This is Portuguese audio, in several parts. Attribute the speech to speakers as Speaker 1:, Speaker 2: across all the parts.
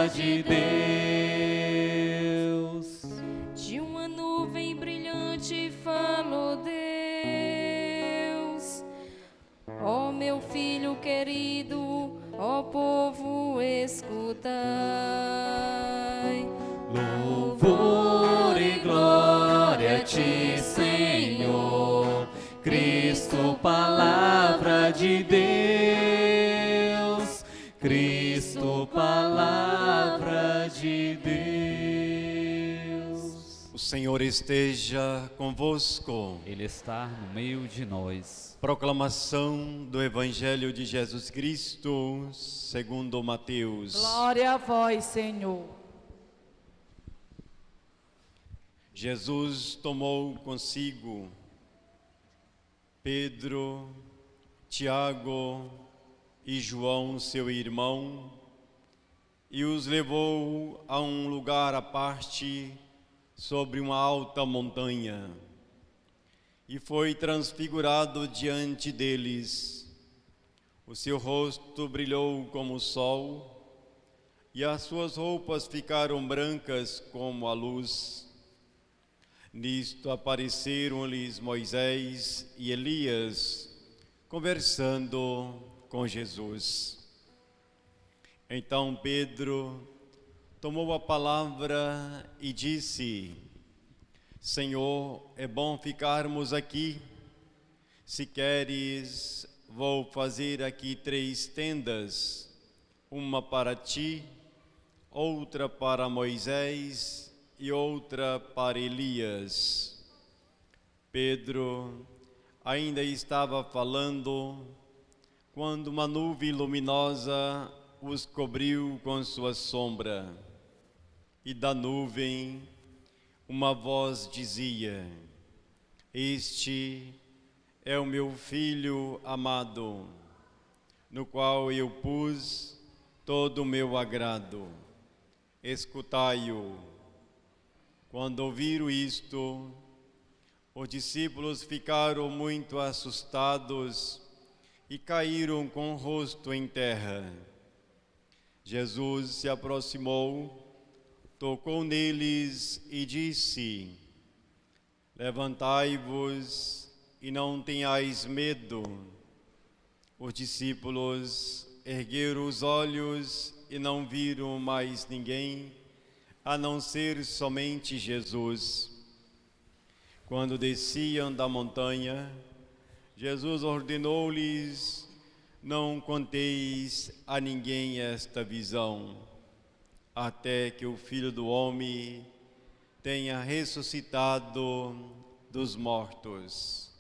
Speaker 1: palavra de Deus.
Speaker 2: De uma nuvem brilhante falou Deus. Ó meu filho querido, ó povo, escutai.
Speaker 1: Louvor e glória a ti, Senhor, Cristo, palavra de Deus, Cristo, palavra de Deus.
Speaker 3: O Senhor esteja convosco.
Speaker 1: Ele está no meio de nós.
Speaker 3: Proclamação do Evangelho de Jesus Cristo, segundo Mateus.
Speaker 4: Glória a vós, Senhor.
Speaker 3: Jesus tomou consigo Pedro, Tiago e João, seu irmão, e os levou a um lugar à parte sobre uma alta montanha. E foi transfigurado diante deles. O seu rosto brilhou como o sol, e as suas roupas ficaram brancas como a luz. Nisto apareceram-lhes Moisés e Elias, conversando com Jesus. Então Pedro tomou a palavra e disse: Senhor, é bom ficarmos aqui. Se queres, vou fazer aqui 3 tendas, uma para ti, outra para Moisés e outra para Elias. Pedro ainda estava falando quando uma nuvem luminosa os cobriu com sua sombra. E da nuvem uma voz dizia: Este é o meu filho amado, no qual eu pus todo o meu agrado. Escutai-o. Quando ouviram isto, os discípulos ficaram muito assustados e caíram com o rosto em terra. Jesus se aproximou, tocou neles e disse: Levantai-vos e não tenhais medo. Os discípulos ergueram os olhos e não viram mais ninguém, a não ser somente Jesus. Quando desciam da montanha, Jesus ordenou-lhes: Não conteis a ninguém esta visão, até que o Filho do Homem tenha ressuscitado dos mortos.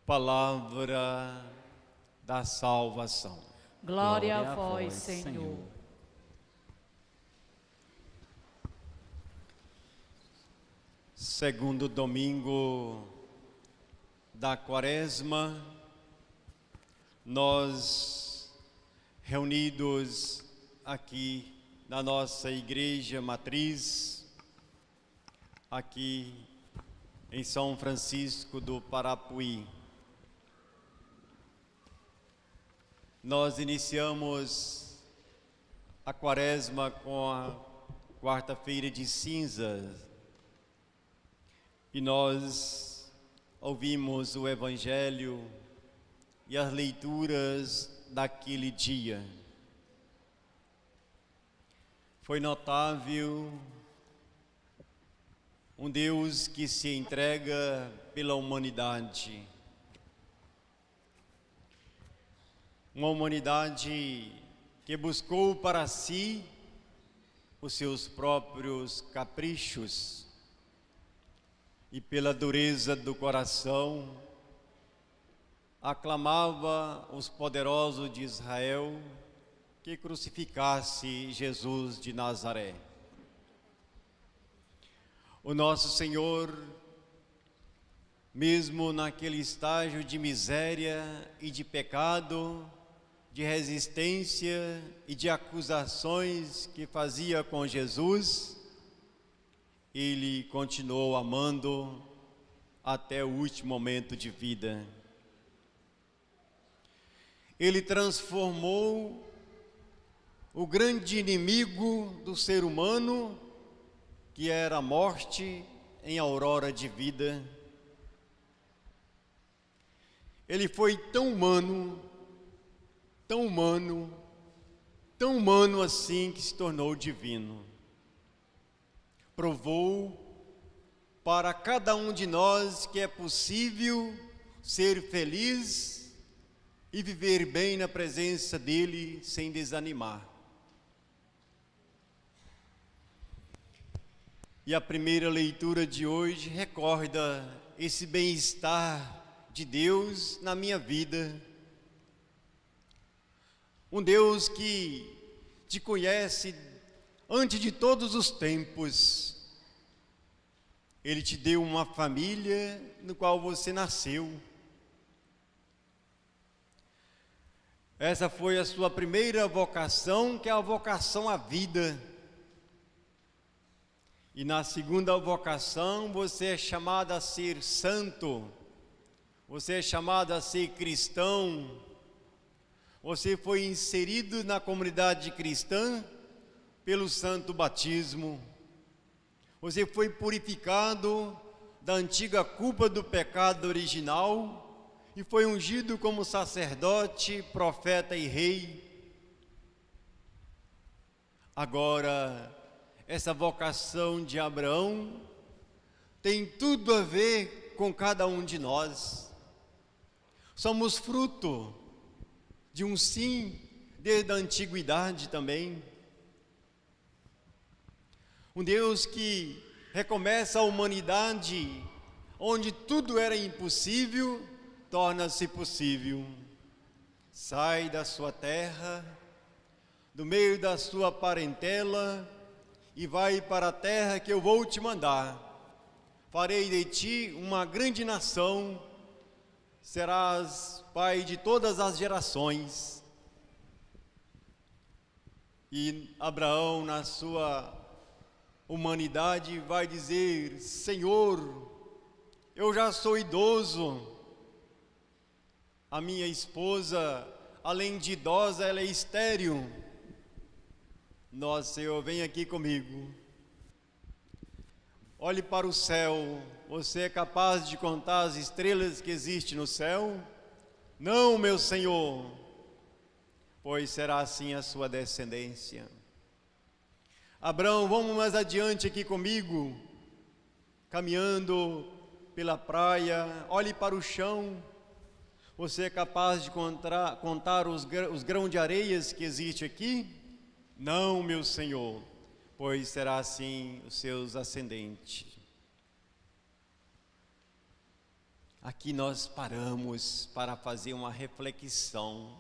Speaker 3: Palavra da salvação.
Speaker 4: Glória a vós, Senhor.
Speaker 3: Segundo domingo da Quaresma, nós reunidos aqui na nossa igreja matriz, aqui em São Francisco do Parapuí. Nós iniciamos a Quaresma com a quarta-feira de cinzas e nós ouvimos o Evangelho e as leituras daquele dia. Foi notável um Deus que se entrega pela humanidade. Uma humanidade que buscou para si os seus próprios caprichos e pela dureza do coração aclamava os poderosos de Israel que crucificasse Jesus de Nazaré. O nosso Senhor, mesmo naquele estágio de miséria e de pecado, de resistência e de acusações que fazia com Jesus, ele continuou amando até o último momento de vida. Ele transformou o grande inimigo do ser humano, que era a morte em aurora de vida. Ele foi tão humano, tão humano, tão humano assim que se tornou divino. Provou para cada um de nós que é possível ser feliz e viver bem na presença dele sem desanimar. E a primeira leitura de hoje recorda esse bem-estar de Deus na minha vida. Um Deus que te conhece antes de todos os tempos. Ele te deu uma família no qual você nasceu. Essa foi a sua primeira vocação, que é a vocação à vida. E na segunda vocação, você é chamado a ser santo, você é chamado a ser cristão, você foi inserido na comunidade cristã pelo santo batismo, você foi purificado da antiga culpa do pecado original e foi ungido como sacerdote, profeta e rei. Agora, essa vocação de Abraão tem tudo a ver com cada um de nós. Somos fruto de um sim desde a antiguidade também. Um Deus que recomeça a humanidade, onde tudo era impossível, torna-se possível. Sai da sua terra, do meio da sua parentela, e vai para a terra que eu vou te mandar. Farei de ti uma grande nação, serás pai de todas as gerações. E Abraão, na sua humanidade, vai dizer: Senhor, eu já sou idoso, a minha esposa, além de idosa, ela é estéril. Nossa, Senhor, vem aqui comigo. Olhe para o céu. Você é capaz de contar as estrelas que existem no céu? Não, meu Senhor, pois será assim a sua descendência. Abraão, vamos mais adiante aqui comigo, caminhando pela praia. Olhe para o chão. Você é capaz de contar os grãos de areias que existem aqui? Não, meu Senhor, pois será assim os seus ascendentes. Aqui nós paramos para fazer uma reflexão.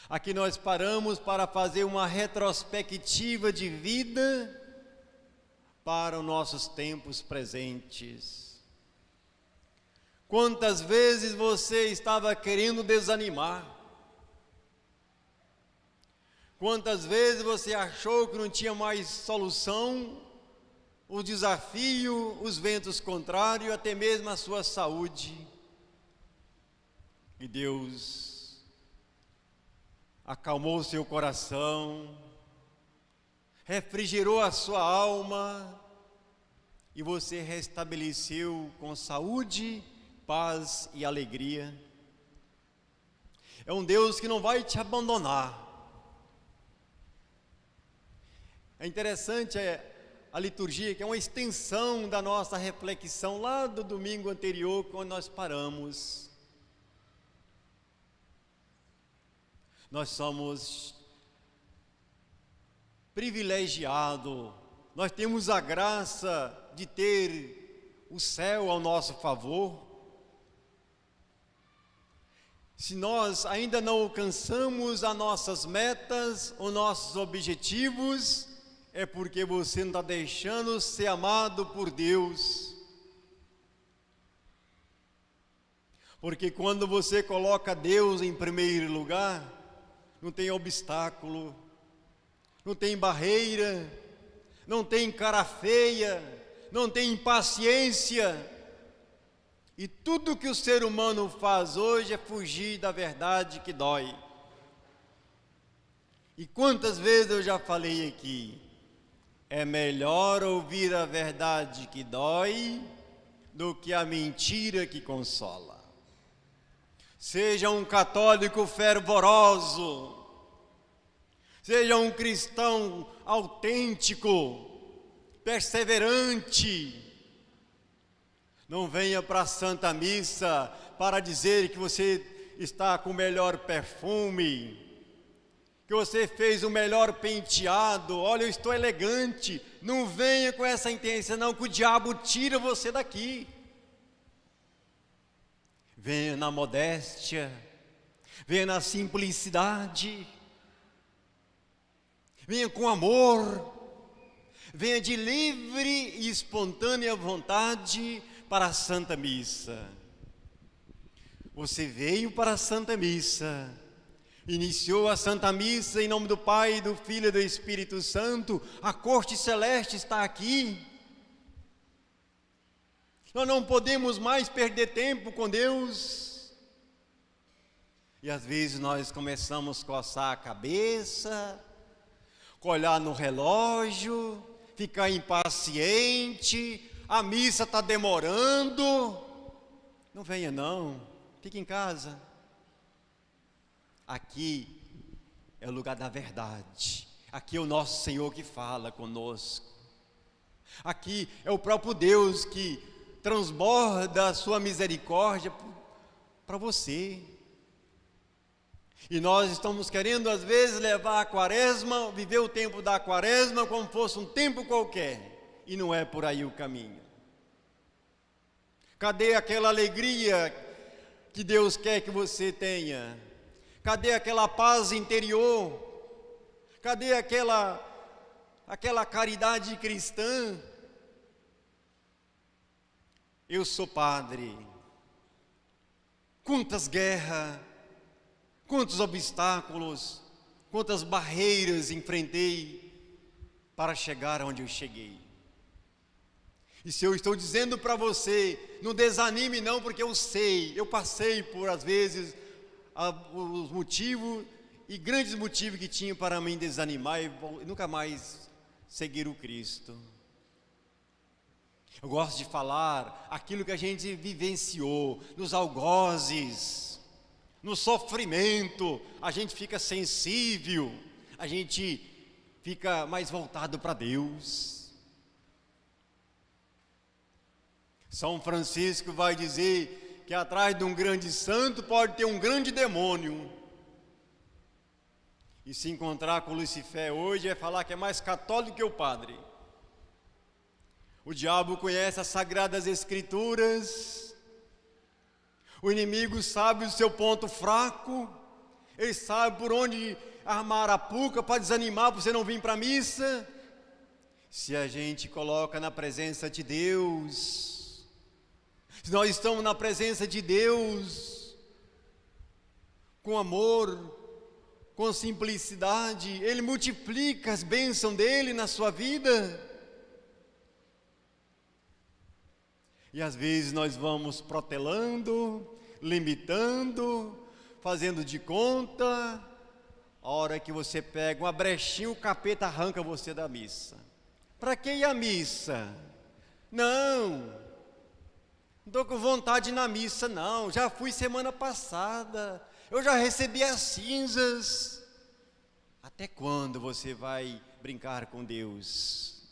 Speaker 3: Aqui nós paramos para fazer uma retrospectiva de vida para os nossos tempos presentes. Quantas vezes você estava querendo desanimar? Quantas vezes você achou que não tinha mais solução, o desafio, os ventos contrários, até mesmo a sua saúde? E Deus acalmou seu coração, refrigerou a sua alma, e você restabeleceu com saúde, paz e alegria. É um Deus que não vai te abandonar. É interessante a liturgia, que é uma extensão da nossa reflexão lá do domingo anterior, quando nós paramos. Nós somos privilegiados, nós temos a graça de ter o céu ao nosso favor. Se nós ainda não alcançamos as nossas metas, os nossos objetivos, é porque você não está deixando ser amado por Deus. Porque quando você coloca Deus em primeiro lugar, não tem obstáculo, não tem barreira, não tem cara feia, não tem impaciência. E tudo que o ser humano faz hoje é fugir da verdade que dói. E quantas vezes eu já falei aqui, é melhor ouvir a verdade que dói do que a mentira que consola. Seja um católico fervoroso, seja um cristão autêntico, perseverante, não venha para a Santa Missa para dizer que você está com o melhor perfume, que você fez o melhor penteado, olha, eu estou elegante. Não venha com essa intenção, não, que o diabo tira você daqui. Venha na modéstia, venha na simplicidade, venha com amor, venha de livre e espontânea vontade para a Santa Missa. Você veio para a Santa Missa, iniciou a Santa Missa em nome do Pai, do Filho e do Espírito Santo, a corte celeste está aqui. Nós não podemos mais perder tempo com Deus. E às vezes nós começamos a coçar a cabeça, olhar no relógio, ficar impaciente, a missa está demorando. Não venha não, fique em casa. Aqui é o lugar da verdade. Aqui é o nosso Senhor que fala conosco. Aqui é o próprio Deus que transborda a sua misericórdia para você. E nós estamos querendo às vezes levar a quaresma, viver o tempo da quaresma como fosse um tempo qualquer. E não é por aí o caminho. Cadê aquela alegria que Deus quer que você tenha? Cadê aquela paz interior? Cadê aquela caridade cristã? Eu sou padre. Quantas guerras, quantos obstáculos, quantas barreiras enfrentei para chegar onde eu cheguei. E se eu estou dizendo para você, não desanime não, porque eu sei, eu passei por às vezes os motivos e grandes motivos que tinha para mim desanimar e nunca mais seguir o Cristo. Eu gosto de falar aquilo que a gente vivenciou, nos algozes, no sofrimento, a gente fica sensível, a gente fica mais voltado para Deus. São Francisco vai dizer que atrás de um grande santo pode ter um grande demônio. E se encontrar com Lucifer hoje é falar que é mais católico que o padre. O diabo conhece as sagradas escrituras, o inimigo sabe o seu ponto fraco, ele sabe por onde armar a arapuca para desanimar, para você não vir para a missa. Se a gente coloca na presença de Deus, se nós estamos na presença de Deus, com amor, com simplicidade, Ele multiplica as bênçãos dEle na sua vida. E às vezes nós vamos protelando, limitando, fazendo de conta. A hora que você pega uma brechinha, o capeta arranca você da missa. Para que ir à missa? Não estou com vontade de ir na missa não, já fui semana passada, eu já recebi as cinzas. Até quando você vai brincar com Deus?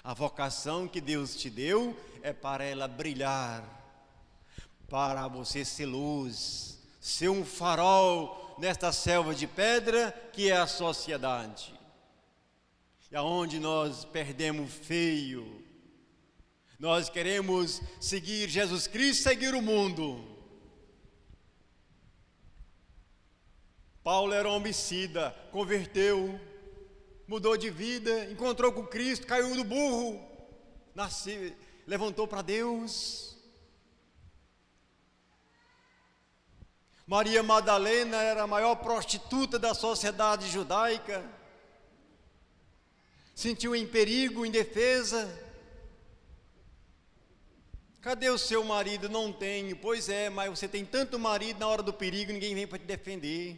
Speaker 3: A vocação que Deus te deu é para ela brilhar, para você ser luz, ser um farol nesta selva de pedra que é a sociedade. E aonde nós perdemos feio, nós queremos seguir Jesus Cristo, seguir o mundo. Paulo era homicida, converteu, mudou de vida, encontrou com Cristo, caiu do burro, nasceu, levantou para Deus. Maria Madalena era a maior prostituta da sociedade judaica, sentiu em perigo, indefesa. Cadê o seu marido? Não tenho. Pois é, mas você tem tanto marido, na hora do perigo ninguém vem para te defender.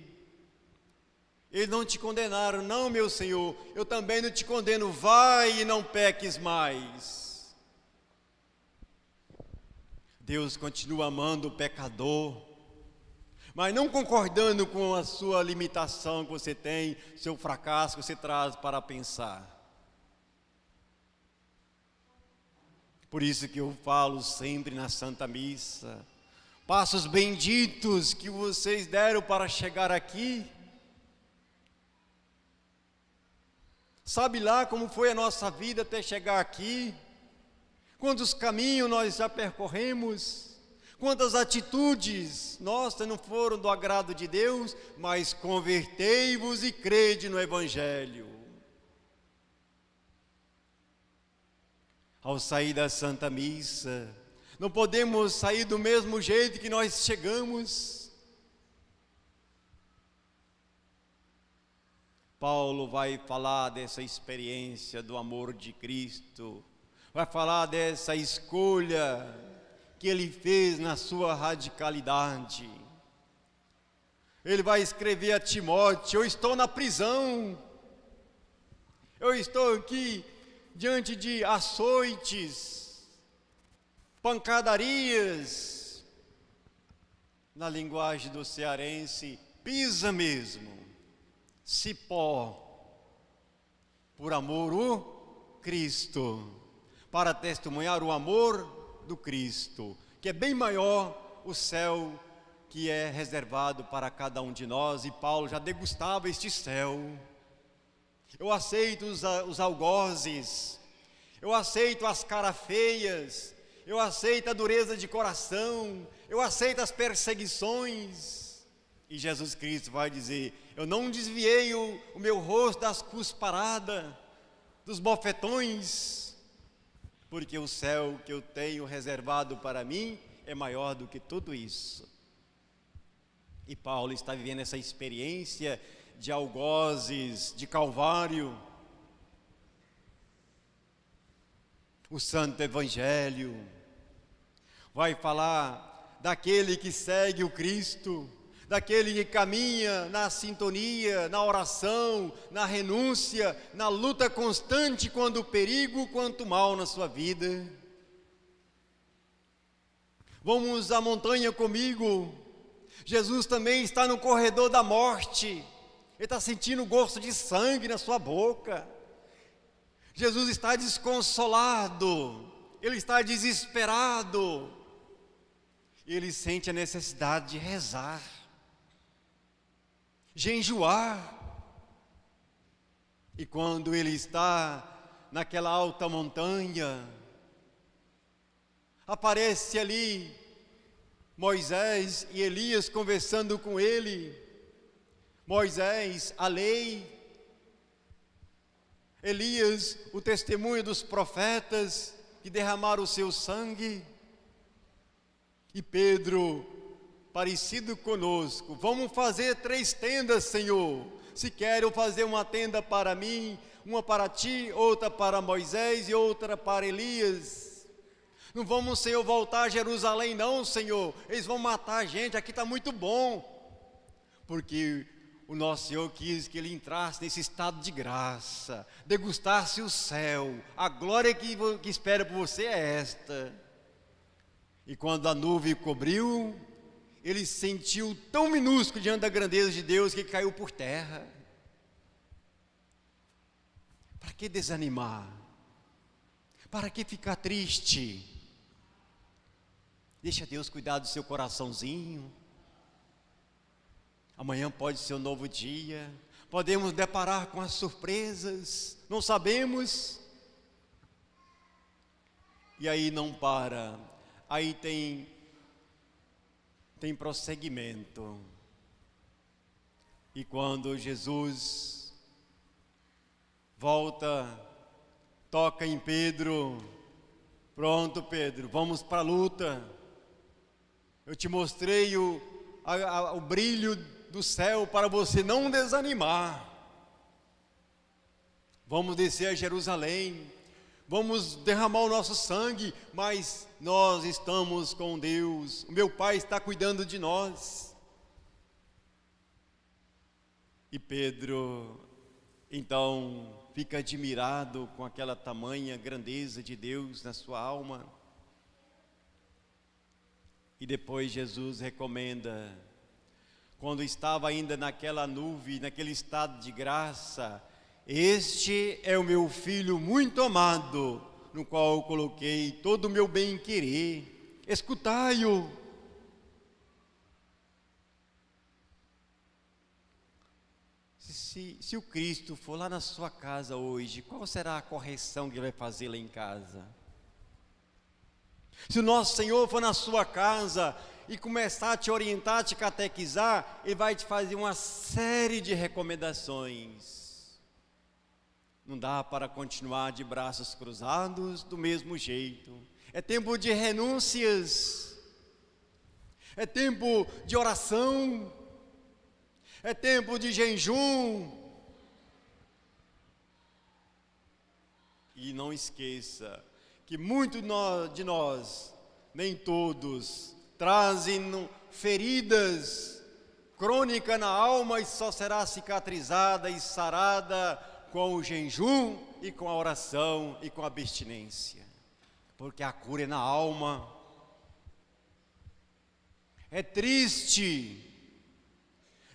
Speaker 3: Eles não te condenaram, não, meu Senhor, eu também não te condeno, vai e não peques mais. Deus continua amando o pecador, mas não concordando com a sua limitação que você tem, seu fracasso que você traz para pensar. Por isso que eu falo sempre na Santa Missa, passos benditos que vocês deram para chegar aqui. Sabe lá como foi a nossa vida até chegar aqui? Quantos caminhos nós já percorremos? Quantas atitudes nossas não foram do agrado de Deus? Mas convertei-vos e crede no Evangelho. Ao sair da Santa Missa, não podemos sair do mesmo jeito que nós chegamos. Paulo vai falar dessa experiência do amor de Cristo, vai falar dessa escolha que ele fez na sua radicalidade. Ele vai escrever a Timóteo: eu estou na prisão, eu estou aqui diante de açoites, pancadarias, na linguagem do cearense, pisa mesmo, cipó, por amor o Cristo, para testemunhar o amor do Cristo, que é bem maior o céu que é reservado para cada um de nós, e Paulo já degustava este céu. Eu aceito os algozes, eu aceito as caras feias, eu aceito a dureza de coração, eu aceito as perseguições. E Jesus Cristo vai dizer: eu não desviei o meu rosto das cusparadas, dos bofetões, porque o céu que eu tenho reservado para mim é maior do que tudo isso. E Paulo está vivendo essa experiência de algozes, de Calvário. O Santo Evangelho vai falar daquele que segue o Cristo, daquele que caminha na sintonia, na oração, na renúncia, na luta constante quando o perigo, quanto o mal na sua vida. Vamos à montanha comigo. Jesus também está no corredor da morte. Ele está sentindo o gosto de sangue na sua boca. Jesus está desconsolado, ele está desesperado. Ele sente a necessidade de rezar, jejuar. E quando ele está naquela alta montanha, aparece ali Moisés e Elias conversando com ele. Moisés, a lei; Elias, o testemunho dos profetas que derramaram o seu sangue. E Pedro, parecido conosco: vamos fazer 3 tendas, Senhor. Se quer eu fazer uma tenda para mim, uma para ti, outra para Moisés e outra para Elias. Não vamos, Senhor, voltar a Jerusalém não, Senhor, eles vão matar a gente, aqui está muito bom. Porque o nosso Senhor quis que ele entrasse nesse estado de graça, degustasse o céu. A glória que espera por você é esta. E quando a nuvem cobriu, ele se sentiu tão minúsculo diante da grandeza de Deus que caiu por terra. Para que desanimar? Para que ficar triste? Deixa Deus cuidar do seu coraçãozinho. Amanhã pode ser um novo dia, podemos deparar com as surpresas, não sabemos. E aí não para, aí tem prosseguimento. E quando Jesus volta, toca em Pedro: pronto, Pedro, vamos para a luta. Eu te mostrei o brilho do céu para você não desanimar. Vamos descer a Jerusalém, vamos derramar o nosso sangue, mas nós estamos com Deus, o meu Pai está cuidando de nós. E Pedro, então, fica admirado com aquela tamanha grandeza de Deus na sua alma. E depois Jesus recomenda, quando estava ainda naquela nuvem, naquele estado de graça: este é o meu filho muito amado, no qual eu coloquei todo o meu bem-querer, escutai-o. Se o Cristo for lá na sua casa hoje, qual será a correção que ele vai fazer lá em casa? Se o nosso Senhor for na sua casa e começar a te orientar, a te catequizar, ele vai te fazer uma série de recomendações. Não dá para continuar de braços cruzados do mesmo jeito. É tempo de renúncias, é tempo de oração, é tempo de jejum. E não esqueça que muitos de nós, nem todos, trazem feridas crônicas na alma e só será cicatrizada e sarada com o jejum e com a oração e com a abstinência. Porque a cura é na alma. É triste.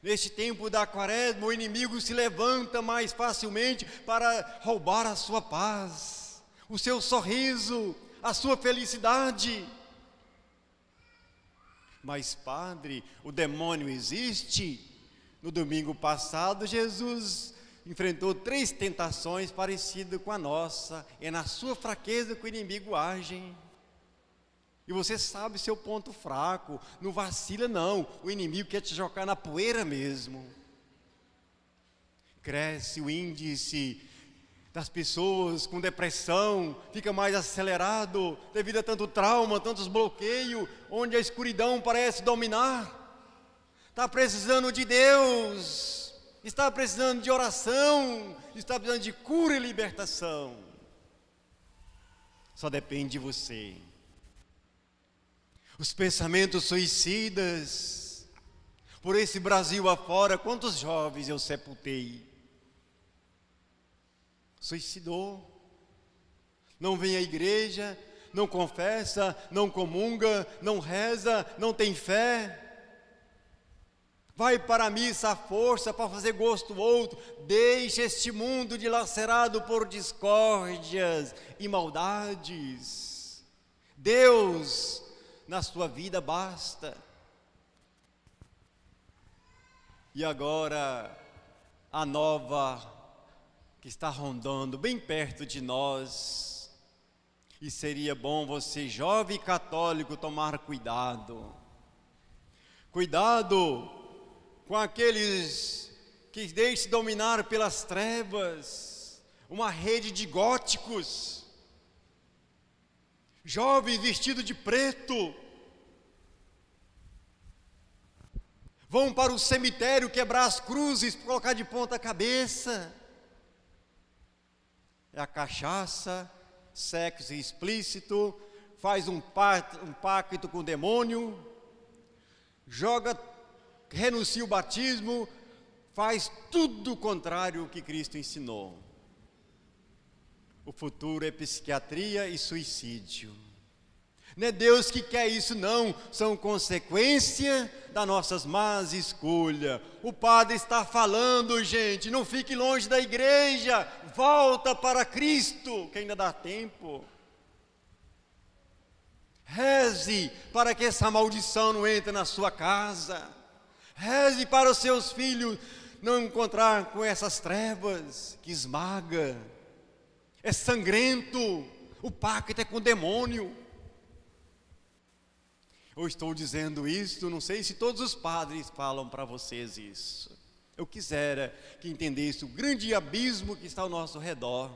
Speaker 3: Neste tempo da quaresma, o inimigo se levanta mais facilmente para roubar a sua paz, o seu sorriso, a sua felicidade. Mas, padre, o demônio existe? No domingo passado, Jesus enfrentou 3 tentações parecidas com a nossa. É na sua fraqueza que o inimigo age. E você sabe seu ponto fraco, não vacila não, o inimigo quer te jogar na poeira mesmo. Cresce o índice das pessoas com depressão, fica mais acelerado devido a tanto trauma, tantos bloqueios, onde a escuridão parece dominar. Está precisando de Deus, está precisando de oração, está precisando de cura e libertação. Só depende de você. Os pensamentos suicidas, por esse Brasil afora, quantos jovens eu sepultei? Suicidou, não vem à igreja, não confessa, não comunga, não reza, não tem fé. Vai para a missa à força para fazer gosto do outro. Deixa este mundo dilacerado por discórdias e maldades. Deus na sua vida basta. E agora a nova que está rondando bem perto de nós, e seria bom você, jovem católico, tomar cuidado. Cuidado com aqueles que deixam-se dominar pelas trevas, uma rede de góticos, jovens vestidos de preto, vão para o cemitério quebrar as cruzes, colocar de ponta cabeça. É a cachaça, sexo explícito, faz um pacto com o demônio, renuncia o batismo, faz tudo o contrário ao que Cristo ensinou. O futuro é psiquiatria e suicídio. Não é Deus que quer isso não, são consequência das nossas más escolhas. O padre está falando, gente, não fique longe da igreja, volta para Cristo, que ainda dá tempo. Reze para que essa maldição não entre na sua casa. Reze para os seus filhos não encontrar com essas trevas que esmaga. É sangrento, o pacto é com o demônio. Eu estou dizendo isso, não sei se todos os padres falam para vocês isso. Eu quisera que entendesse o grande abismo que está ao nosso redor.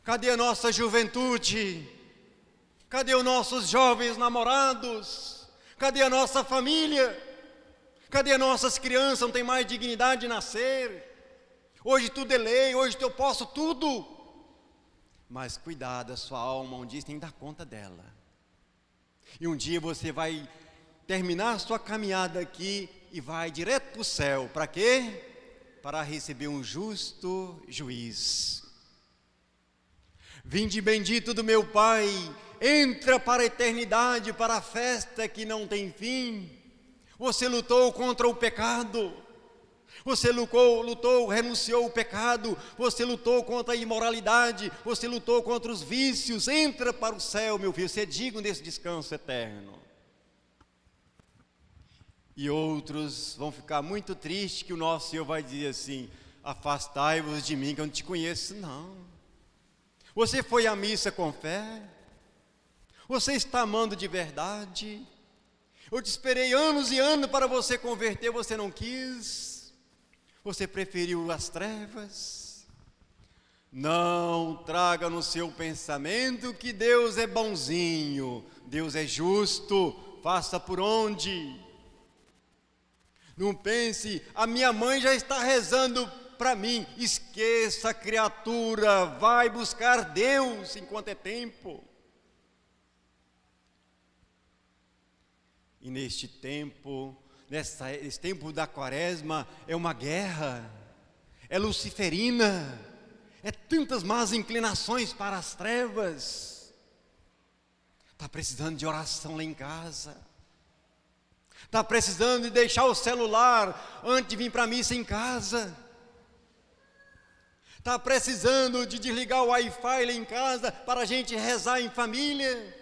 Speaker 3: Cadê a nossa juventude? Cadê os nossos jovens namorados? Cadê a nossa família? Cadê as nossas crianças? Não tem mais dignidade de nascer. Hoje tudo é lei, hoje eu posso tudo. Mas cuidado, a sua alma um dia tem que dar conta dela. E um dia você vai terminar a sua caminhada aqui e vai direto para o céu. Para quê? para receber um justo juiz. Vinde bendito do meu Pai, entra para a eternidade, para a festa que não tem fim. Você lutou contra o pecado, você lutou, renunciou o pecado, você lutou contra a imoralidade, você lutou contra os vícios. Entra para o céu, meu filho, você é digno desse descanso eterno. E outros vão ficar muito tristes que o nosso Senhor vai dizer assim: afastai-vos de mim que eu não te conheço não. Você foi à missa com fé? Você está amando de verdade? Eu te esperei anos e anos para você converter, você não quis. Você preferiu as trevas. Não traga no seu pensamento que Deus é bonzinho, Deus é justo, faça por onde. Não pense, a minha mãe já está rezando para mim. Esqueça, criatura, vai buscar Deus enquanto é tempo. E neste tempo, nesse tempo da quaresma, é uma guerra, é luciferina, é tantas más inclinações para as trevas. Está precisando de oração lá em casa. Está precisando de deixar o celular antes de vir para a missa em casa. Está precisando de desligar o Wi-Fi lá em casa para a gente rezar em família.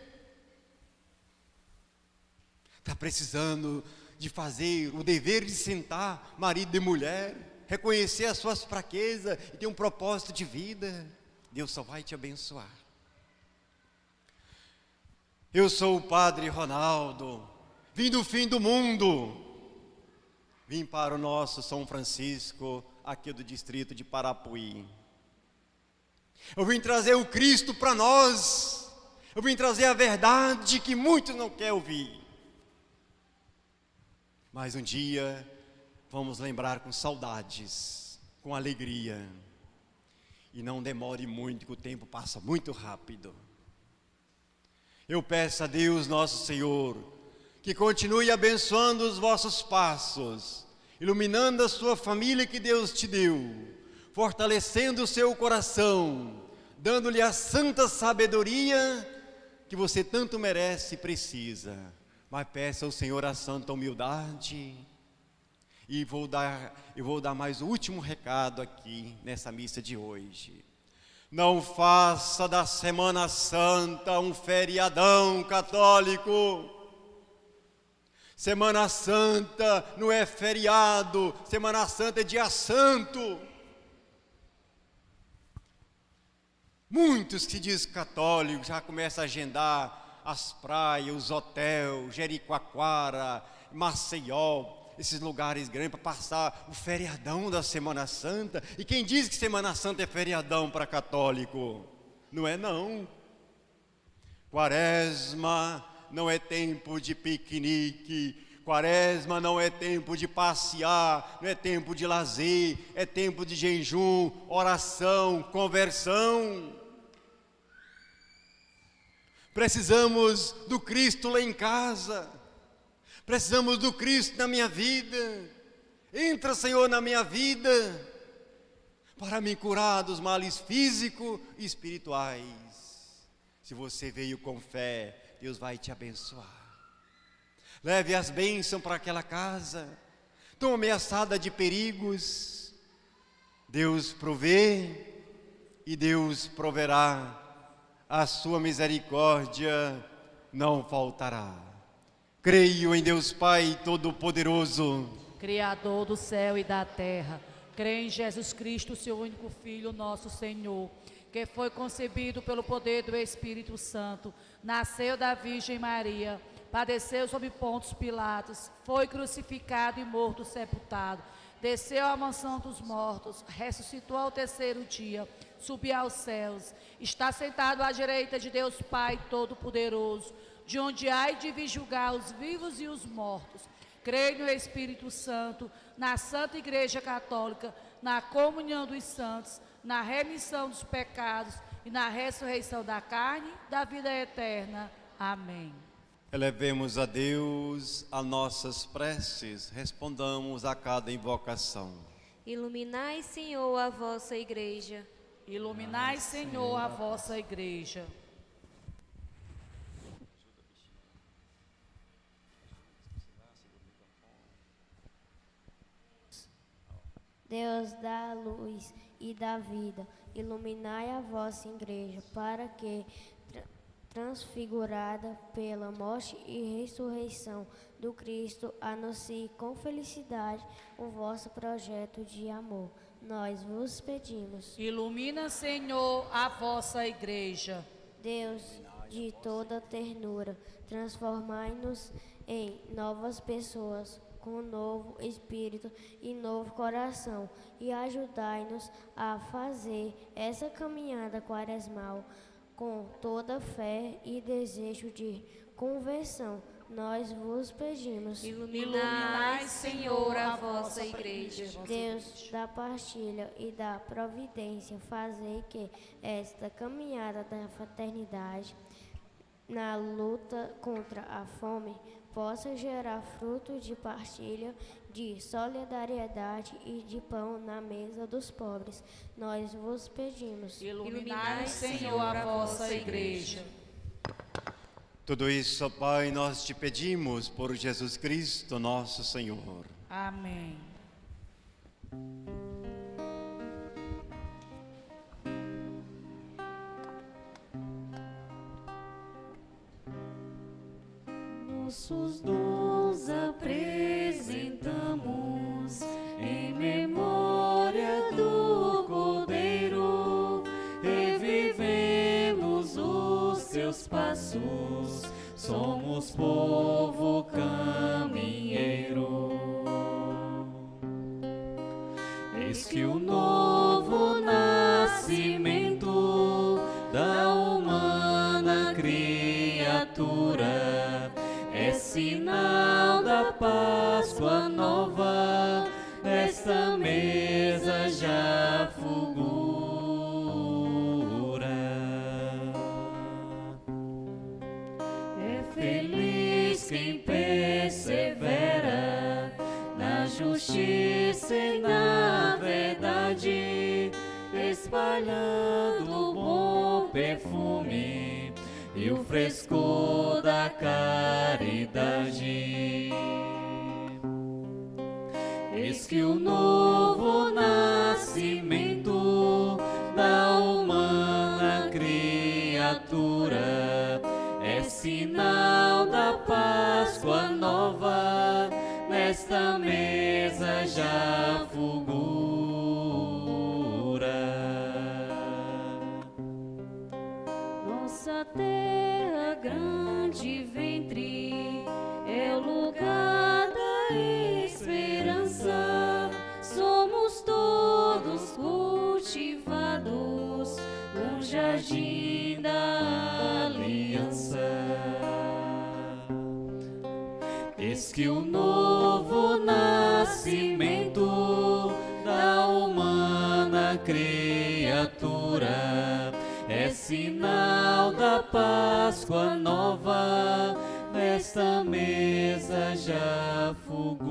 Speaker 3: Está precisando de fazer o dever de sentar, marido e mulher, reconhecer as suas fraquezas e ter um propósito de vida. Deus só vai te abençoar. Eu sou o Padre Ronaldo, vim do fim do mundo, vim para o nosso São Francisco, aqui do distrito de Parapuí. Eu vim trazer o Cristo para nós, eu vim trazer a verdade que muitos não querem ouvir. Mas um dia vamos lembrar com saudades, com alegria. E não demore muito, que o tempo passa muito rápido. Eu peço a Deus nosso Senhor, que continue abençoando os vossos passos, iluminando a sua família que Deus te deu, fortalecendo o seu coração, dando-lhe a santa sabedoria que você tanto merece e precisa. Mas peça ao Senhor a santa humildade. E vou dar mais o último recado aqui nessa missa de hoje. Não faça da Semana Santa um feriadão católico. Semana Santa não é feriado, Semana Santa é dia santo. Muitos que se dizem católicos já começam a agendar as praias, os hotéis, Jericoacoara, Maceió, esses lugares grandes para passar o feriadão da Semana Santa. E quem diz que Semana Santa é feriadão para católico? Não é não. Quaresma não é tempo de piquenique, Quaresma não é tempo de passear, não é tempo de lazer, é tempo de jejum, oração, conversão. Precisamos do Cristo lá em casa, precisamos do Cristo na minha vida. Entra, Senhor, na minha vida, para me curar dos males físicos e espirituais. Se você veio com fé, Deus vai te abençoar. Leve as bênçãos para aquela casa, tão ameaçada de perigos. Deus provê e Deus proverá. A sua misericórdia não faltará. Creio em Deus Pai Todo-Poderoso,
Speaker 4: Criador do céu e da terra. Creio em Jesus Cristo, seu único Filho, nosso Senhor, que foi concebido pelo poder do Espírito Santo, nasceu da Virgem Maria, padeceu sob Pôncio Pilatos, foi crucificado e morto, sepultado, desceu à mansão dos mortos, ressuscitou ao terceiro dia, subiu aos céus, está sentado à direita de Deus Pai Todo-Poderoso, de onde há de vir julgar os vivos e os mortos. Creio no Espírito Santo, na Santa Igreja Católica, na comunhão dos santos, na remissão dos pecados e na ressurreição da carne, da vida eterna. Amém.
Speaker 3: Elevemos a Deus as nossas preces, respondamos a cada invocação.
Speaker 5: Iluminai, Senhor, a vossa igreja.
Speaker 4: Iluminai, Senhor, a vossa igreja.
Speaker 6: Deus da luz e da vida, iluminai a vossa igreja, para que, transfigurada pela morte e ressurreição do Cristo, anuncie com felicidade o vosso projeto de amor. Nós vos pedimos.
Speaker 4: Ilumina, Senhor, a vossa igreja.
Speaker 6: Deus de toda ternura, transformai-nos em novas pessoas, com novo espírito e novo coração, e ajudai-nos a fazer essa caminhada quaresmal com toda fé e desejo de conversão. Nós vos pedimos.
Speaker 5: Iluminai, Senhor, a vossa igreja.
Speaker 6: Deus da partilha e da providência, fazei que esta caminhada da fraternidade na luta contra a fome possa gerar fruto de partilha, de solidariedade e de pão na mesa dos pobres. Nós vos pedimos.
Speaker 4: Iluminai, Senhor, a vossa igreja.
Speaker 3: Tudo isso, ó Pai, nós te pedimos por Jesus Cristo, nosso Senhor.
Speaker 4: Amém.
Speaker 1: Nossos dons apresentamos em memória do Cordeiro, revivemos os seus passos, somos povo caminheiro. Eis que o novo nascimento da humana criatura é sinal da Páscoa nova, nesta mesa já fulgura. É feliz quem persevera na justiça e na verdade, espalhando o bom perfume e o frescor da caridade. Eis que o novo nascimento da humana criatura é sinal da Páscoa nova, nesta mesa já fulgura.
Speaker 2: Nossa terra, grande ventre, é o lugar da esperança. Somos todos cultivados no jardim da aliança. Eis que o novo nascimento da humana criatura é sinal da Páscoa nova, nesta mesa já fulgura.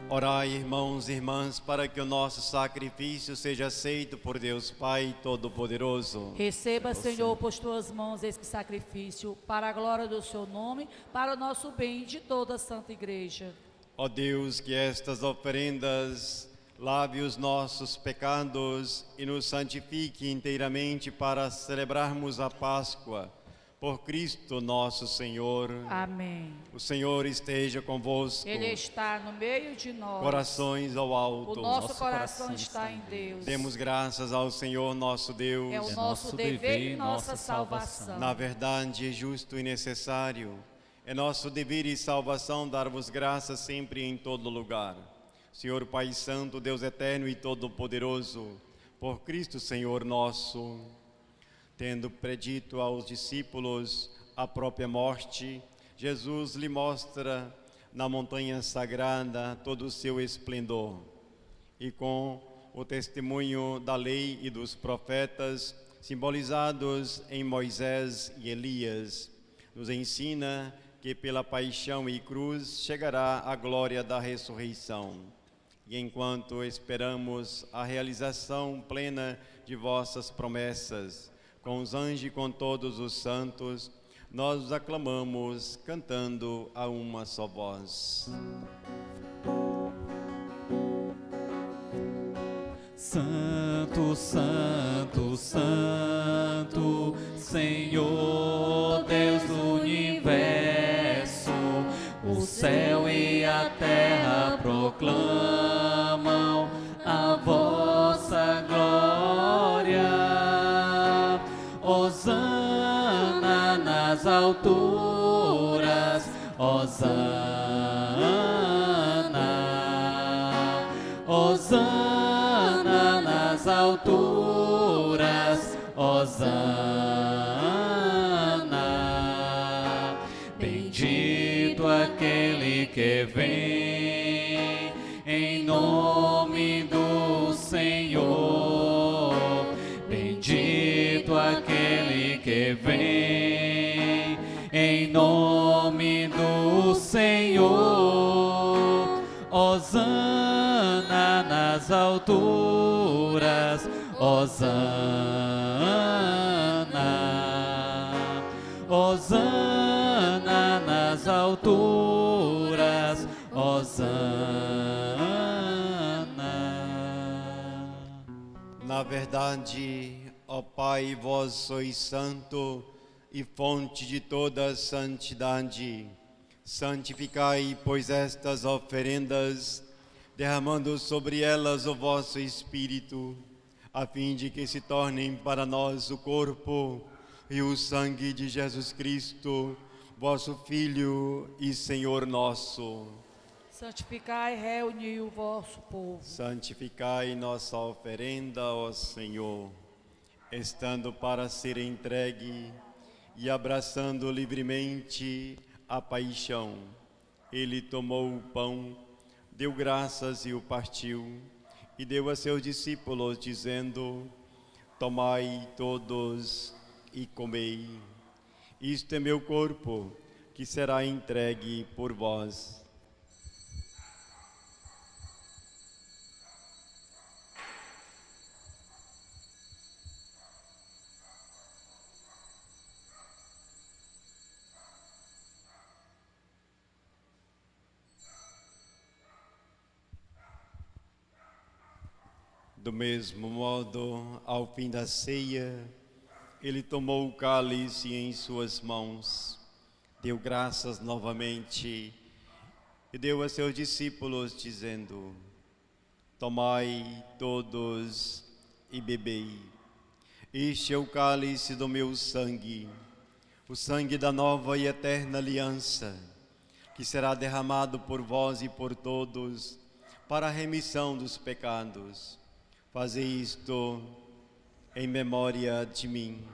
Speaker 3: Orai, irmãos e irmãs, para que o nosso sacrifício seja aceito por Deus Pai Todo-Poderoso.
Speaker 4: Receba, Senhor, por tuas mãos esse sacrifício, para a glória do seu nome, para o nosso bem e de toda a Santa Igreja.
Speaker 3: Ó Deus, que estas oferendas lave os nossos pecados e nos santifique inteiramente para celebrarmos a Páscoa. Por Cristo nosso Senhor.
Speaker 4: Amém.
Speaker 3: O Senhor esteja convosco.
Speaker 4: Ele está no meio de nós.
Speaker 3: Corações ao alto.
Speaker 4: O nosso coração está em Deus.
Speaker 3: Demos graças ao Senhor nosso Deus.
Speaker 4: É o nosso dever e nossa salvação.
Speaker 3: Na verdade, é justo e necessário. É nosso dever e salvação dar-vos graças sempre e em todo lugar. Senhor Pai Santo, Deus eterno e todo-poderoso, por Cristo Senhor nosso, tendo predito aos discípulos a própria morte, Jesus lhe mostra na montanha sagrada todo o seu esplendor. E com o testemunho da lei e dos profetas, simbolizados em Moisés e Elias, nos ensina que pela paixão e cruz chegará a glória da ressurreição. E enquanto esperamos a realização plena de vossas promessas, com os anjos e com todos os santos, nós os aclamamos cantando a uma só voz.
Speaker 2: Santo, Santo, Santo, Senhor Deus do universo, o céu e a terra proclamam a vossa glória. Hosana nas alturas, Hosana, Hosana nas alturas, Hosana. Bendito aquele que vem em nome do Senhor. Bendito aquele que vem em nome do Senhor. Hosana nas alturas, Hosana, Hosana nas alturas, Hosana.
Speaker 3: Na verdade, ó Pai, vós sois santo e fonte de toda santidade. Santificai, pois, estas oferendas, derramando sobre elas o vosso Espírito, a fim de que se tornem para nós o corpo e o sangue de Jesus Cristo, vosso Filho e Senhor nosso.
Speaker 4: Santificai e reuni o vosso povo.
Speaker 3: Santificai nossa oferenda, ó Senhor, estando para ser entregue e abraçando livremente a paixão. Ele tomou o pão, deu graças e o partiu, e deu a seus discípulos, dizendo: tomai todos e comei. Isto é meu corpo, que será entregue por vós. Do mesmo modo, ao fim da ceia, ele tomou o cálice em suas mãos, deu graças novamente e deu a seus discípulos, dizendo: tomai todos e bebei. Este é o cálice do meu sangue, o sangue da nova e eterna aliança, que será derramado por vós e por todos para a remissão dos pecados. Fazei isto em memória de mim.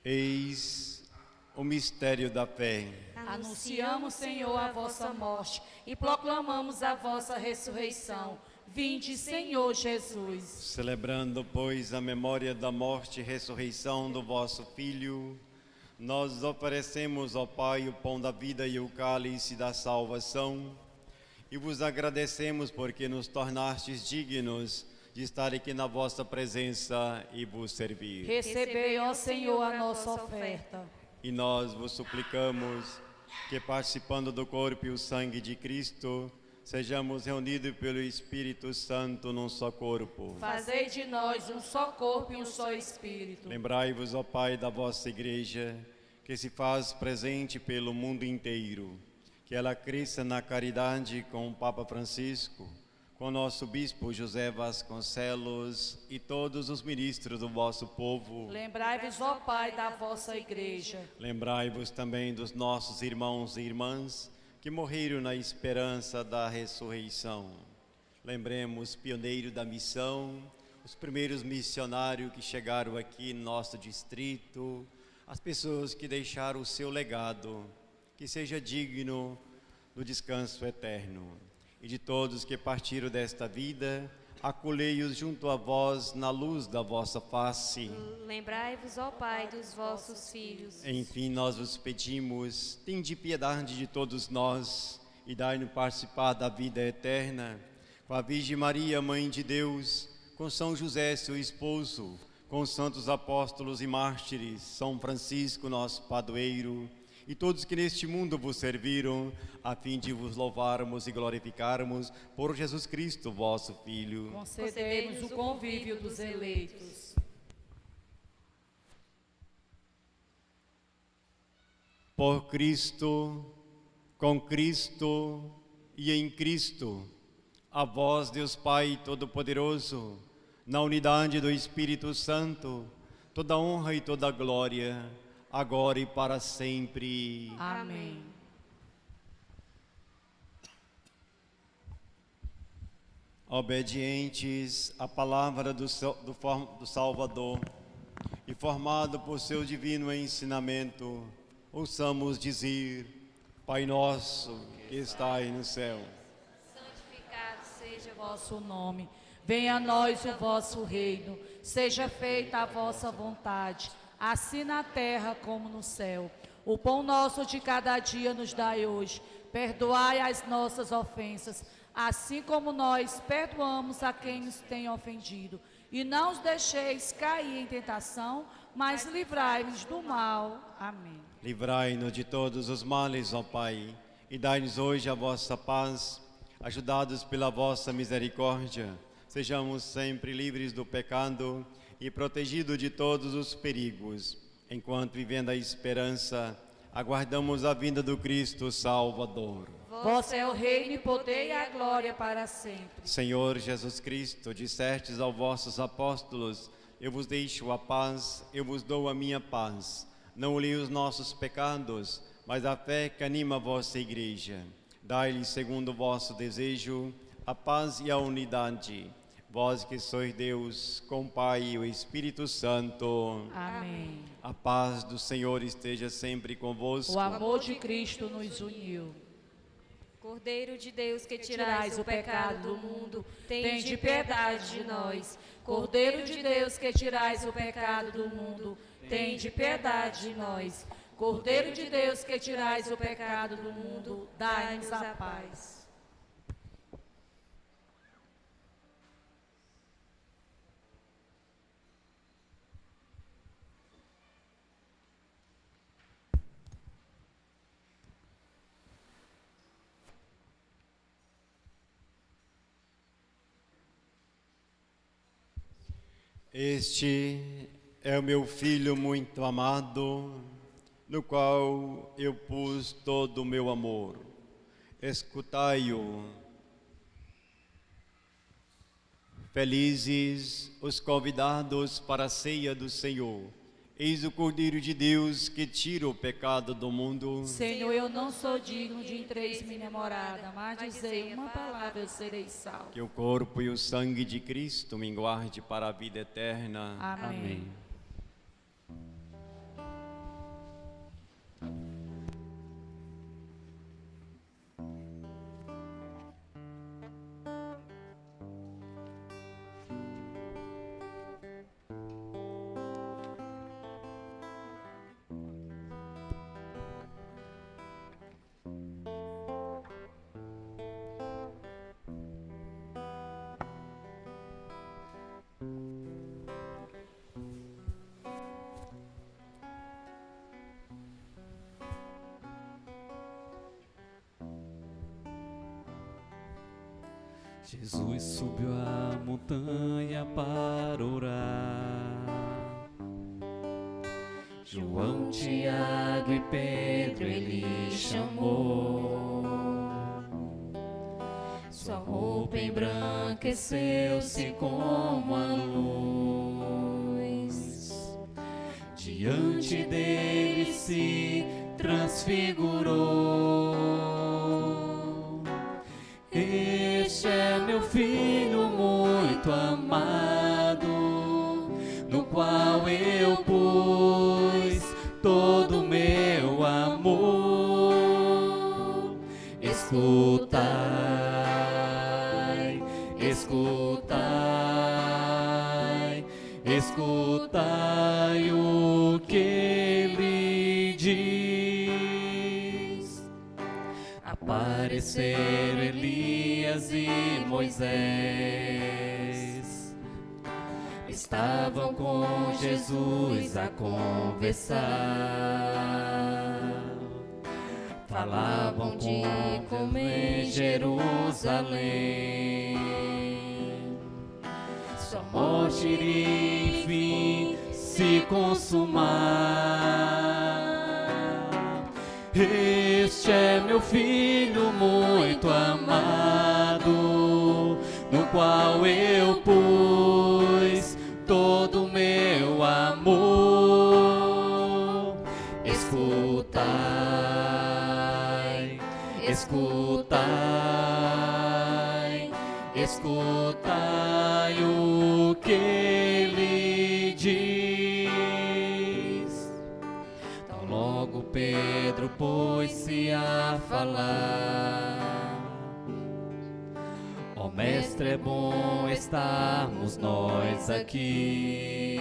Speaker 3: Eis o mistério da fé.
Speaker 4: Anunciamos, Senhor, a vossa morte e proclamamos a vossa ressurreição. Vinde, Senhor Jesus.
Speaker 3: Celebrando, pois, a memória da morte e ressurreição do vosso Filho, nós oferecemos ao Pai o pão da vida e o cálice da salvação, e vos agradecemos porque nos tornastes dignos de estar aqui na vossa presença e vos servir.
Speaker 4: Recebei, ó Senhor, a nossa oferta.
Speaker 3: E nós vos suplicamos que, participando do corpo e o sangue de Cristo, sejamos reunidos pelo Espírito Santo num só corpo.
Speaker 4: Fazei de nós um só corpo e um só Espírito.
Speaker 3: Lembrai-vos, ó Pai, da vossa Igreja, que se faz presente pelo mundo inteiro, que ela cresça na caridade com o Papa Francisco, com nosso Bispo José Vasconcelos e todos os ministros do vosso povo.
Speaker 4: Lembrai-vos, ó Pai, da vossa Igreja.
Speaker 3: Lembrai-vos também dos nossos irmãos e irmãs que morreram na esperança da ressurreição. Lembremos, pioneiro da missão, os primeiros missionários que chegaram aqui no nosso distrito, as pessoas que deixaram o seu legado, que seja digno do descanso eterno. E de todos que partiram desta vida, acolhei-os junto a vós na luz da vossa face.
Speaker 5: Lembrai-vos, ó Pai, dos vossos filhos.
Speaker 3: Enfim, nós vos pedimos, tende piedade de todos nós e dai-nos participar da vida eterna, com a Virgem Maria, Mãe de Deus, com São José, seu esposo, com os santos apóstolos e mártires, São Francisco, nosso padroeiro, e todos que neste mundo vos serviram, a fim de vos louvarmos e glorificarmos por Jesus Cristo, vosso Filho.
Speaker 4: Concedei-nos o convívio dos eleitos.
Speaker 3: Por Cristo, com Cristo e em Cristo, a vós, Deus Pai Todo-Poderoso, na unidade do Espírito Santo, toda honra e toda glória, agora e para sempre.
Speaker 4: Amém.
Speaker 3: Obedientes à palavra do Salvador e formado por seu divino ensinamento, ouçamos dizer: Pai nosso que estais no céu,
Speaker 5: Santificado seja
Speaker 4: O vosso nome, venha a nós o vosso reino, seja feita a vossa vontade, assim na terra como no céu. O pão nosso de cada dia nos dai hoje, perdoai as nossas ofensas, assim como nós perdoamos a quem nos tem ofendido. E não os deixeis cair em tentação, mas livrai-nos do mal. Amém.
Speaker 3: livrai-nos de todos os males, ó Pai, e dai-nos hoje a vossa paz. Ajudados pela vossa misericórdia, sejamos sempre livres do pecado e protegidos de todos os perigos, enquanto, vivendo a esperança, aguardamos a vinda do Cristo Salvador.
Speaker 4: Vosso é o reino e poder e a glória para sempre.
Speaker 3: Senhor Jesus Cristo, dissestes aos vossos apóstolos: eu vos deixo a paz, eu vos dou a minha paz. Não olhei os nossos pecados, mas a fé que anima a vossa igreja. Dai-lhes, segundo o vosso desejo, a paz e a unidade. Vós que sois Deus, com o Pai e o Espírito Santo.
Speaker 4: Amém.
Speaker 3: A paz do Senhor esteja sempre convosco.
Speaker 4: O amor de Cristo nos uniu.
Speaker 5: Cordeiro de Deus, que tirais o pecado do mundo, tende piedade de nós.
Speaker 4: Cordeiro de Deus, que tirais o pecado do mundo, tende piedade de nós. Cordeiro de Deus, que tirais o pecado do mundo, dai-nos a paz.
Speaker 3: Este é o meu Filho muito amado, no qual eu pus todo o meu amor. Escutai-o. Felizes os convidados para a ceia do Senhor. Eis o Cordeiro de Deus que tira o pecado do mundo.
Speaker 4: Senhor, eu não sou digno de entreis minha morada, mas dizei uma palavra, eu serei salvo.
Speaker 3: Que o corpo e o sangue de Cristo me guarde para a vida eterna.
Speaker 4: Amém.
Speaker 2: Jesus subiu a montanha para orar. João, Tiago e Pedro ele chamou. Sua roupa embranqueceu-se como a luz. Diante dele se transfigurou. Este é meu filho muito amado,
Speaker 1: escutai, escutai, escutai o que ele diz. Apareceram Elias e Moisés, estavam com Jesus a conversar. Falavam de como em Jerusalém sua morte iria enfim se consumar. Este é meu filho muito amado, no qual eu pus todo o meu amor. Escutai, escutai, escutai o que ele diz. Tão logo Pedro pôs-se a falar: ó Mestre, é bom estarmos nós aqui.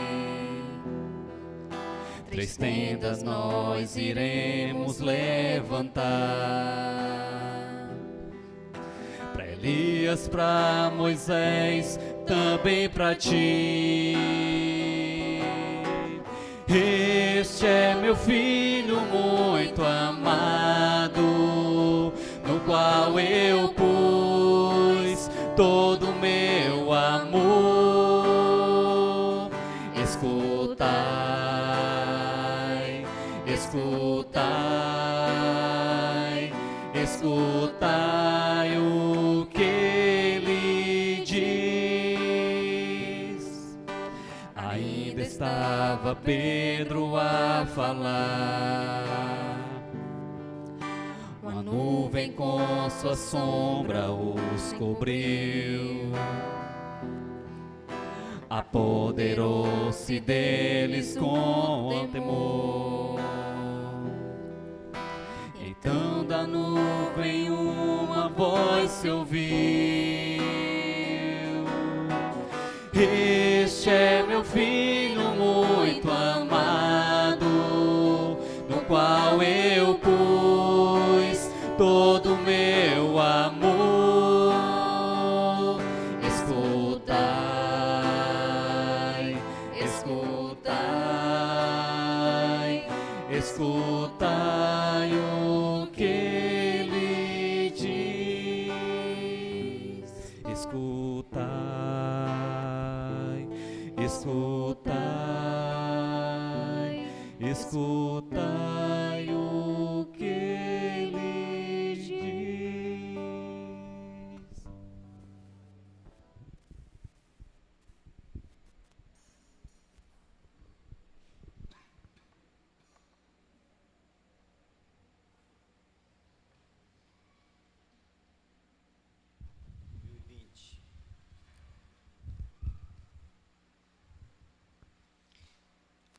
Speaker 1: 3 tendas nós iremos levantar, para Elias, para Moisés, também para ti. Este é meu filho muito amado, no qual eu pus todo o meu amor. Escutai, escutai, escutai o que ele diz. Ainda estava Pedro a falar, uma nuvem com sua sombra os cobriu, apoderou-se deles com temor. Então da nuvem uma voz se ouviu: este é meu filho muito amado, no qual eu pus todo o meu amor. Escutai, escutai, escutai o que ele diz. Escutai, escutai, escutai o que ele diz.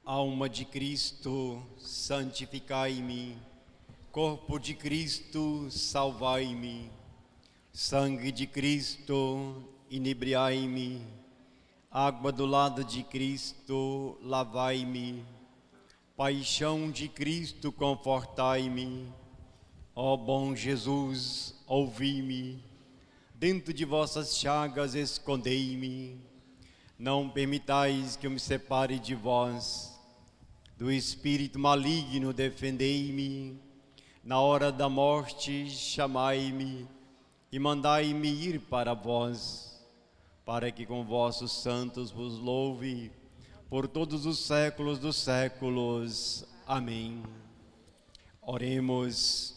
Speaker 3: Alma de Cristo, santificai-me. Corpo de Cristo, salvai-me. Sangue de Cristo, inebriai-me. Água do lado de Cristo, lavai-me. Paixão de Cristo, confortai-me. Ó bom Jesus, ouvi-me. Dentro de vossas chagas, escondei-me. Não permitais que eu me separe de vós. Do espírito maligno, defendei-me. Na hora da morte, chamai-me e mandai-me ir para vós, para que com vossos santos vos louve por todos os séculos dos séculos. Amém. Oremos.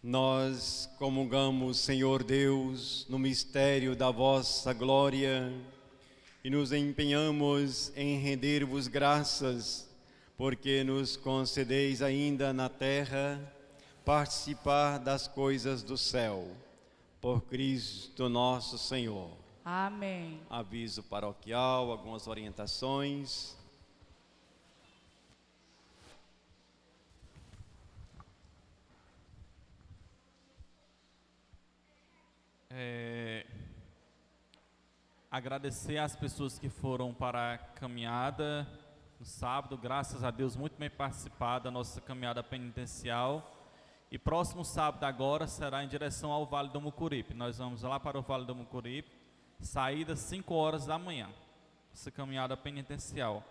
Speaker 3: Nós comungamos, Senhor Deus, no mistério da vossa glória e nos empenhamos em render-vos graças, porque nos concedeis ainda na terra participar das coisas do céu. Por Cristo nosso Senhor.
Speaker 4: Amém.
Speaker 3: Aviso paroquial, algumas orientações.
Speaker 1: agradecer às pessoas que foram para a caminhada no sábado, graças a Deus, muito bem participada da nossa caminhada penitencial. E próximo sábado agora será em direção ao Vale do Mucuripe. Nós vamos lá para o Vale do Mucuripe, saída às 5 horas da manhã, essa caminhada penitencial.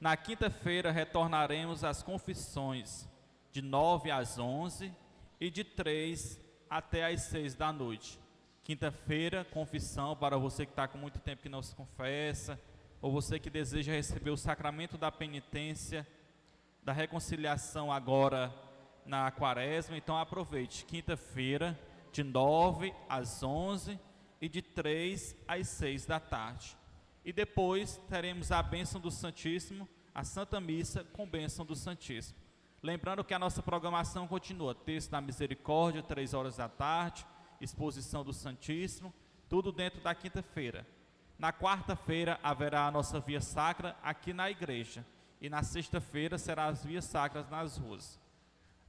Speaker 1: Na quinta-feira retornaremos às confissões de 9 às 11 e de 3 até às 6 da noite. Quinta-feira, confissão para você que está com muito tempo que não se confessa, ou você que deseja receber o sacramento da penitência, da reconciliação agora na quaresma. Então aproveite, quinta-feira de 9 às 11 e de 3 às 6 da tarde. E depois teremos a bênção do Santíssimo, a Santa Missa com bênção do Santíssimo. Lembrando que a nossa programação continua, Terço da Misericórdia, 3 horas da tarde, exposição do Santíssimo, tudo dentro da quinta-feira. Na quarta-feira haverá a nossa via sacra aqui na igreja, e na sexta-feira será as vias sacras nas ruas.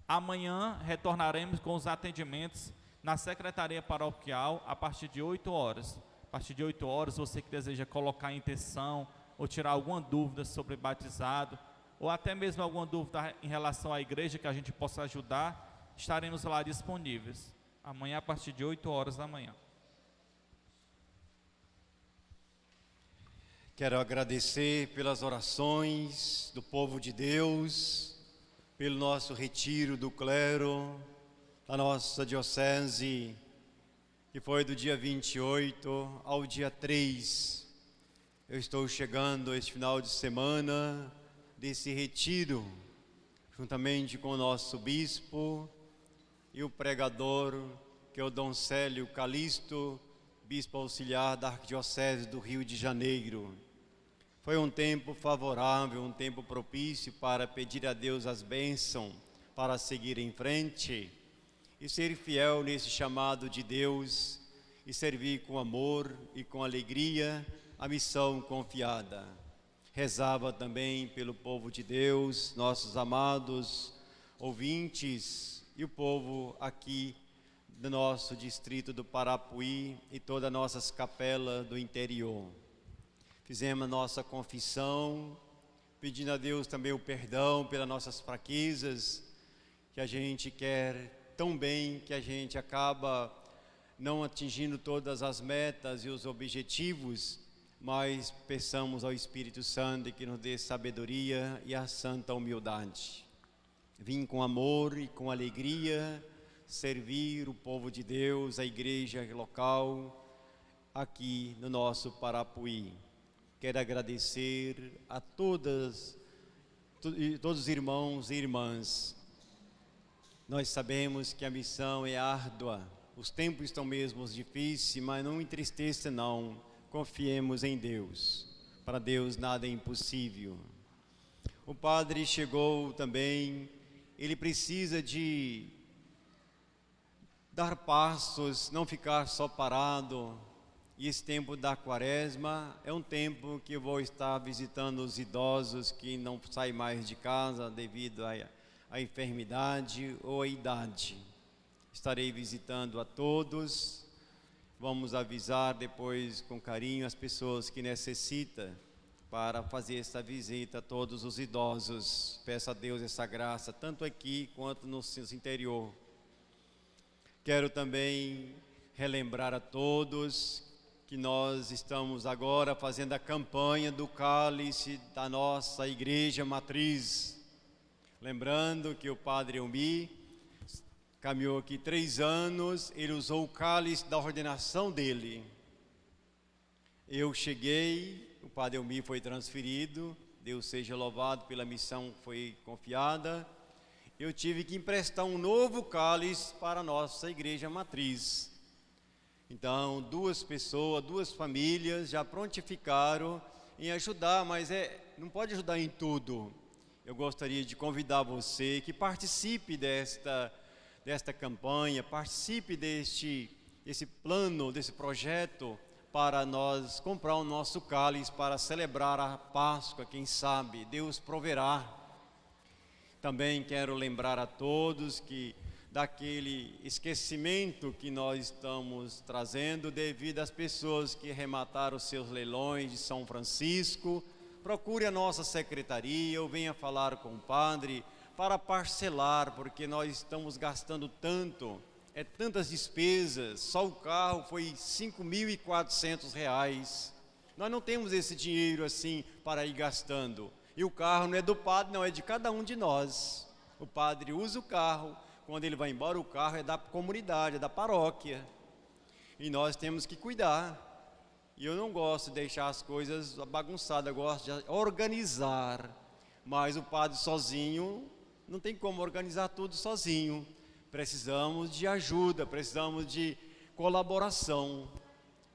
Speaker 1: Amanhã retornaremos com os atendimentos na Secretaria Paroquial a partir de 8 horas. A partir de 8 horas, você que deseja colocar intenção ou tirar alguma dúvida sobre batizado, ou até mesmo alguma dúvida em relação à igreja que a gente possa ajudar, estaremos lá disponíveis. Amanhã a partir de 8 horas da manhã.
Speaker 3: Quero agradecer pelas orações do povo de Deus, pelo nosso retiro do clero, da nossa diocese, que foi do dia 28 ao dia 3. Eu estou chegando este final de semana desse retiro, juntamente com o nosso bispo e o pregador, que é o Dom Célio Calixto, bispo auxiliar da Arquidiocese do Rio de Janeiro. Foi um tempo favorável, um tempo propício para pedir a Deus as bênçãos, para seguir em frente e ser fiel nesse chamado de Deus e servir com amor e com alegria a missão confiada. Rezava também pelo povo de Deus, nossos amados ouvintes e o povo aqui do nosso distrito do Parapuí e todas as nossas capelas do interior. Fizemos a nossa confissão, pedindo a Deus também o perdão pelas nossas fraquezas, que a gente quer tão bem, que a gente acaba não atingindo todas as metas e os objetivos, mas peçamos ao Espírito Santo que nos dê sabedoria e a santa humildade. Vim com amor e com alegria servir o povo de Deus, a igreja local, aqui no nosso Parapuí. Quero agradecer a todos os irmãos e irmãs. Nós sabemos que a missão é árdua, os tempos estão mesmo difíceis, mas não entristeça não, confiemos em Deus. Para Deus nada é impossível. O padre chegou também, ele precisa de dar passos, não ficar só parado. E esse tempo da quaresma é um tempo que eu vou estar visitando os idosos que não saem mais de casa devido à enfermidade ou à idade. Estarei visitando a todos. Vamos avisar depois com carinho as pessoas que necessitam para fazer essa visita a todos os idosos. Peço a Deus essa graça, tanto aqui quanto no interior. Quero também relembrar a todos que nós estamos agora fazendo a campanha do cálice da nossa igreja matriz. Lembrando que o Padre Elmi caminhou aqui 3 anos, ele usou o cálice da ordenação dele. Eu cheguei, o Padre Elmi foi transferido, Deus seja louvado pela missão que foi confiada. Eu tive que emprestar um novo cálice para a nossa igreja matriz. Então, 2 pessoas, 2 famílias já prontificaram em ajudar, mas não pode ajudar em tudo. Eu gostaria de convidar você que participe desta campanha, participe desse plano, desse projeto, para nós comprar o nosso cálice para celebrar a Páscoa, quem sabe, Deus proverá. Também quero lembrar a todos que daquele esquecimento que nós estamos trazendo devido às pessoas que remataram os seus leilões de São Francisco. Procure a nossa secretaria ou venha falar com o padre para parcelar, porque nós estamos gastando tanto, tantas despesas. Só o carro foi R$ 5.400. Nós não temos esse dinheiro assim para ir gastando. E o carro não é do padre, não, é de cada um de nós. O padre usa o carro, quando ele vai embora o carro é da comunidade, é da paróquia. E nós temos que cuidar. E eu não gosto de deixar as coisas bagunçadas, eu gosto de organizar. Mas o padre sozinho, não tem como organizar tudo sozinho. Precisamos de ajuda, precisamos de colaboração.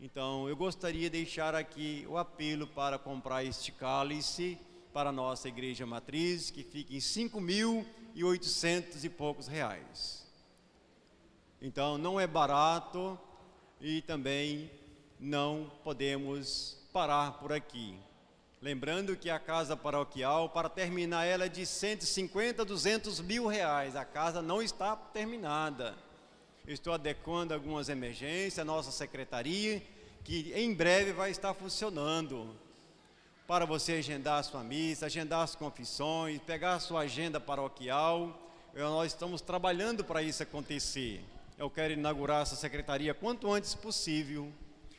Speaker 3: Então, eu gostaria de deixar aqui o apelo para comprar este cálice para a nossa igreja matriz, que fica em 5.800 e poucos reais. Então, não é barato e também não podemos parar por aqui. Lembrando que a casa paroquial, para terminar ela, é de 150 a 200 mil reais. A casa não está terminada. Eu estou adequando algumas emergências, a nossa secretaria, que em breve vai estar funcionando. Para você agendar a sua missa, agendar as confissões, pegar a sua agenda paroquial. Nós estamos trabalhando para isso acontecer. Eu quero inaugurar essa secretaria quanto antes possível,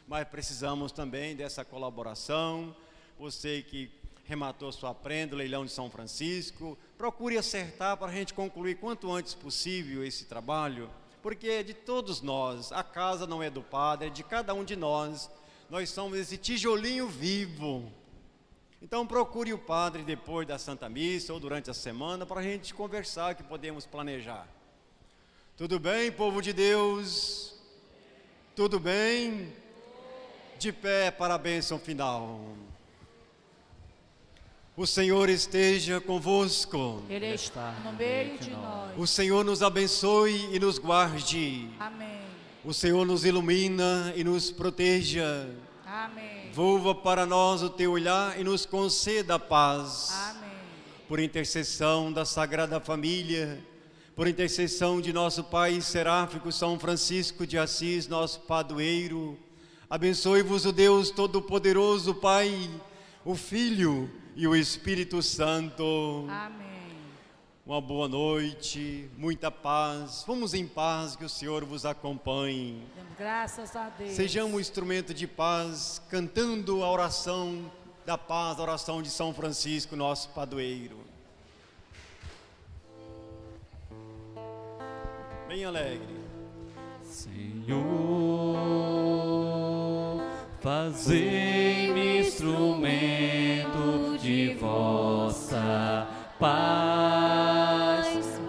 Speaker 3: mas precisamos também dessa colaboração. Você que rematou sua prenda, leilão de São Francisco, procure acertar para a gente concluir quanto antes possível esse trabalho, porque é de todos nós. A casa não é do padre, é de cada um de nós. Nós somos esse tijolinho vivo. Então procure o padre depois da Santa Missa ou durante a semana para a gente conversar, que podemos planejar. Tudo bem, povo de Deus? Tudo bem? De pé para a bênção final. O Senhor esteja convosco.
Speaker 4: Ele está no meio de nós.
Speaker 3: O Senhor nos abençoe e nos guarde.
Speaker 4: Amém.
Speaker 3: O Senhor nos ilumina e nos proteja.
Speaker 4: Amém.
Speaker 3: Volva para nós o teu olhar e nos conceda a paz.
Speaker 4: Amém.
Speaker 3: Por intercessão da Sagrada Família, por intercessão de nosso Pai Seráfico São Francisco de Assis, nosso padroeiro, abençoe-vos o Deus Todo-Poderoso, Pai, o Filho e o Espírito Santo.
Speaker 4: Amém.
Speaker 3: Uma boa noite, muita paz. Vamos em paz, que o Senhor vos acompanhe.
Speaker 4: Demos graças a Deus.
Speaker 3: Sejamos um instrumento de paz, cantando a oração da paz, a oração de São Francisco, nosso padroeiro. Bem alegre.
Speaker 2: Senhor, fazei-me instrumento de vossa paz.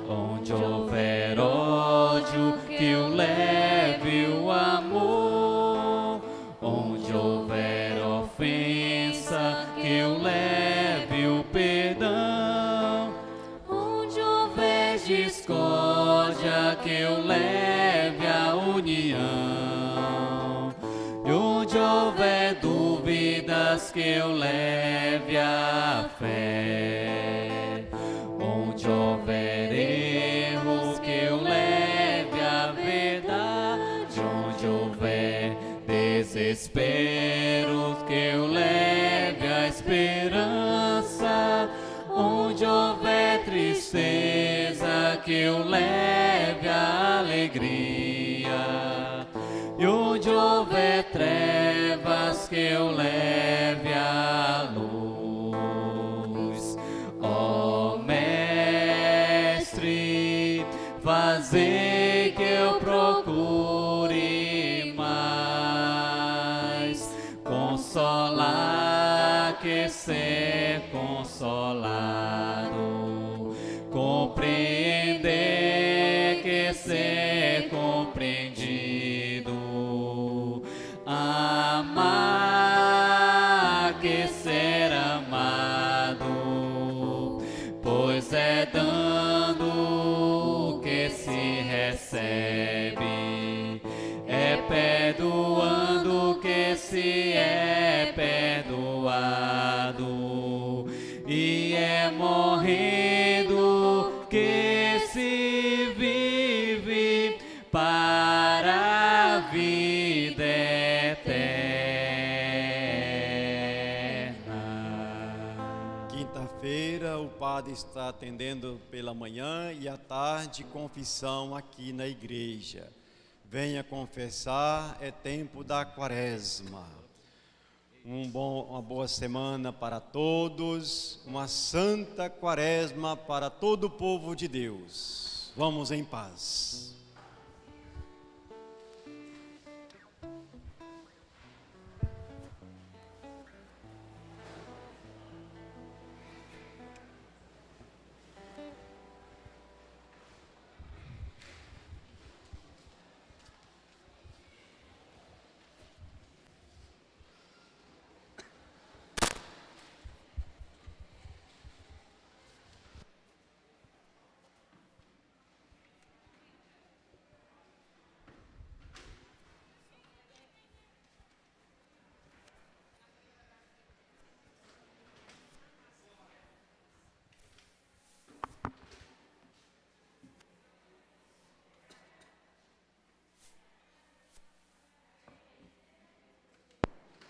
Speaker 2: Onde houver ódio, que eu leve o amor. Onde houver ofensa, que eu leve o perdão. Onde houver discórdia, que eu leve a união. E onde houver dúvidas, que eu leve a fé. Onde houver erros, que eu leve a verdade. Onde houver desespero, que eu leve a esperança. Onde houver tristeza, que eu leve a alegria. E onde houver trevas, que eu leve a luz. Ó Mestre, fazei que eu procure mais consolar que ser consolado, compreender que ser compreendido, amar que ser amado, pois é dando que se recebe, é perdoando que se é perdoado, e é morrendo que se vive.
Speaker 3: padre está atendendo pela manhã e à tarde confissão aqui na igreja. Venha confessar, é tempo da quaresma. Uma boa semana para todos, uma santa quaresma para todo o povo de Deus. Vamos em paz.